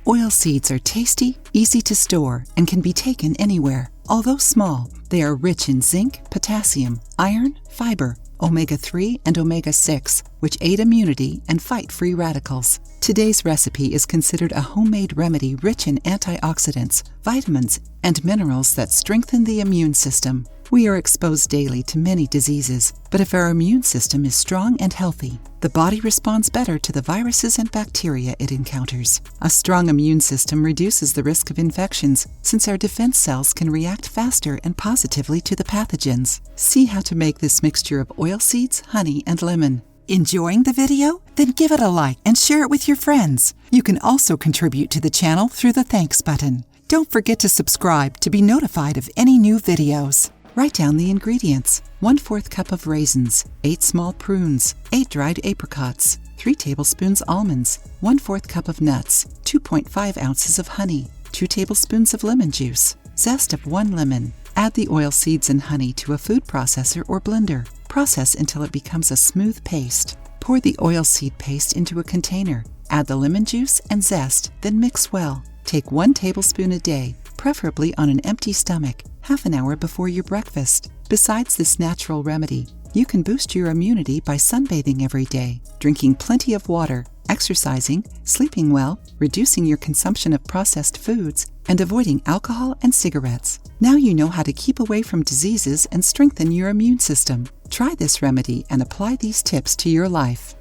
Oilseeds are tasty, easy to store, and can be taken anywhere. Although small, they are rich in zinc, potassium, iron, fiber, omega-3 and omega-6, which aid immunity and fight free radicals. Today's recipe is considered a homemade remedy rich in antioxidants, vitamins, and minerals that strengthen the immune system. We are exposed daily to many diseases, but if our immune system is strong and healthy, the body responds better to the viruses and bacteria it encounters. A strong immune system reduces the risk of infections, since our defense cells can react faster and positively to the pathogens. See how to make this mixture of oilseeds, honey, and lemon. Enjoying the video? Then give it a like and share it with your friends. You can also contribute to the channel through the thanks button. Don't forget to subscribe to be notified of any new videos. Write down the ingredients: 1/4 cup of raisins, 8 small prunes, 8 dried apricots, 3 tablespoons almonds, 1/4 cup of nuts, 2.5 ounces of honey, 2 tablespoons of lemon juice, zest of 1 lemon. Add the oilseeds and honey to a food processor or blender. Process until it becomes a smooth paste. Pour the oilseed paste into a container. Add the lemon juice and zest, then mix well. Take 1 tablespoon a day, preferably on an empty stomach, half an hour before your breakfast. Besides this natural remedy, you can boost your immunity by sunbathing every day, drinking plenty of water, exercising, sleeping well, reducing your consumption of processed foods, and avoiding alcohol and cigarettes. Now you know how to keep away from diseases and strengthen your immune system. Try this remedy and apply these tips to your life.